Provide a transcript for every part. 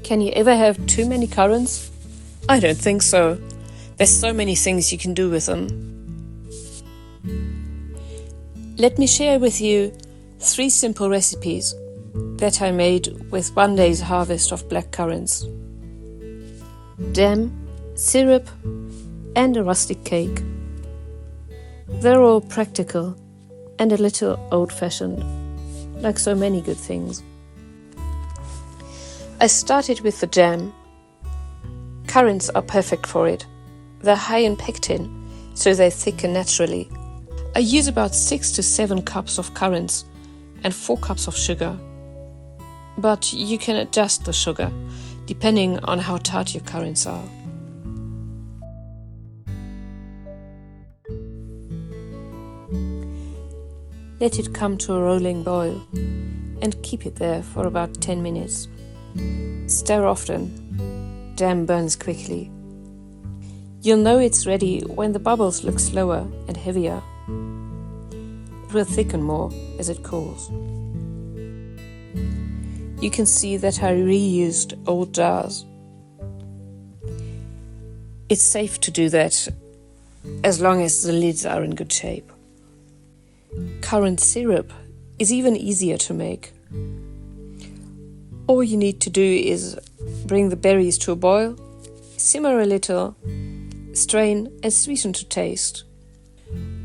Can you ever have too many currants? I don't think so. There's so many things you can do with them. Let me share with you 3 simple recipes that I made with one day's harvest of black currants. Jam, syrup, and a rustic cake. They're all practical and a little old-fashioned, like so many good things. I started with the jam. Currants are perfect for it. They're high in pectin, so they thicken naturally. I use about 6 to 7 cups of currants and 4 cups of sugar. But you can adjust the sugar, depending on how tart your currants are. Let it come to a rolling boil and keep it there for about 10 minutes. Stir often. Jam burns quickly. You'll know it's ready when the bubbles look slower and heavier. It will thicken more as it cools. You can see that I reused old jars. It's safe to do that as long as the lids are in good shape. Currant syrup is even easier to make. All you need to do is bring the berries to a boil, simmer a little, strain and sweeten to taste.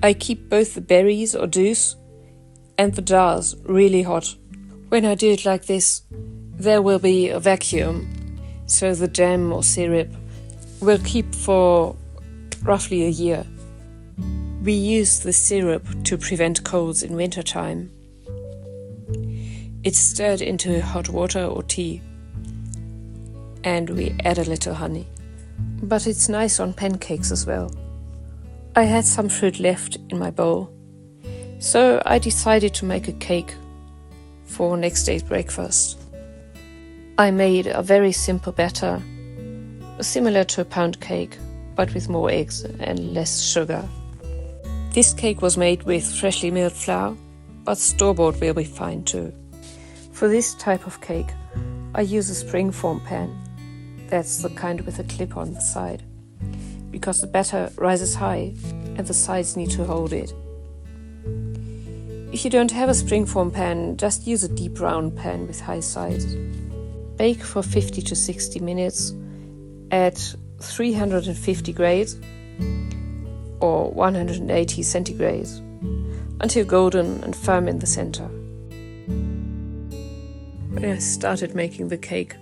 I keep both the berries or juice and the jars really hot. When I do it like this, there will be a vacuum, so the jam or syrup will keep for roughly a year. We use the syrup to prevent colds in wintertime. It's stirred into hot water or tea, and we add a little honey. But it's nice on pancakes as well. I had some fruit left in my bowl, so I decided to make a cake for next day's breakfast. I made a very simple batter, similar to a pound cake, but with more eggs and less sugar. This cake was made with freshly milled flour, but store-bought will be fine too. For this type of cake, I use a springform pan. That's the kind with a clip on the side, because the batter rises high and the sides need to hold it. If you don't have a springform pan, just use a deep round pan with high sides. Bake for 50 to 60 minutes at 350 grades or 180 centigrades until golden and firm in the center. When I started making the cake,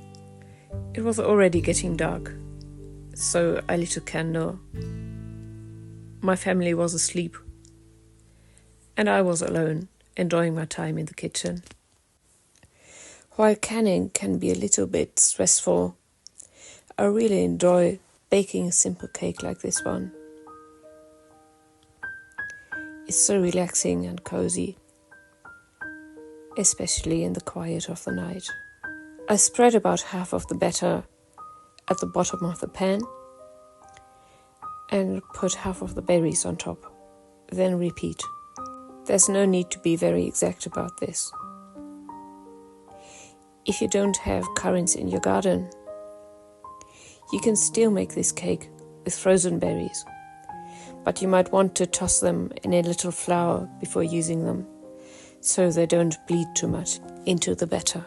it was already getting dark, so I lit a candle. My family was asleep, and I was alone, enjoying my time in the kitchen. While canning can be a little bit stressful, I really enjoy baking a simple cake like this one. It's so relaxing and cozy, especially in the quiet of the night. I spread about half of the batter at the bottom of the pan and put half of the berries on top, then repeat. There's no need to be very exact about this. If you don't have currants in your garden, you can still make this cake with frozen berries, but you might want to toss them in a little flour before using them, so they don't bleed too much into the batter.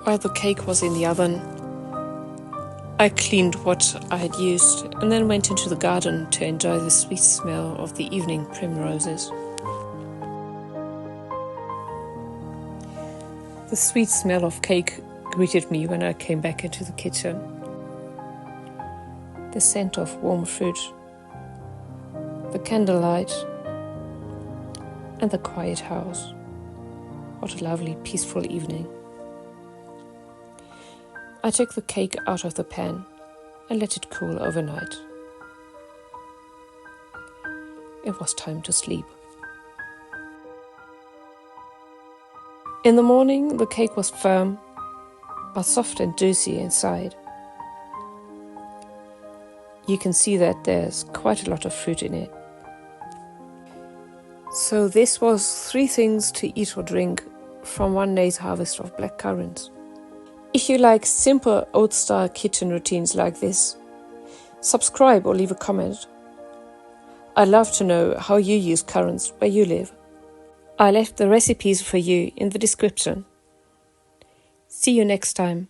While the cake was in the oven, I cleaned what I had used and then went into the garden to enjoy the sweet smell of the evening primroses. The sweet smell of cake greeted me when I came back into the kitchen. The scent of warm fruit, the candlelight, and the quiet house. What a lovely, peaceful evening. I took the cake out of the pan and let it cool overnight. It was time to sleep. In the morning, the cake was firm, but soft and juicy inside. You can see that there's quite a lot of fruit in it. So this was 3 things to eat or drink from one day's harvest of blackcurrants. If you like simple old-style kitchen routines like this, subscribe or leave a comment. I'd love to know how you use currants where you live. I left the recipes for you in the description. See you next time.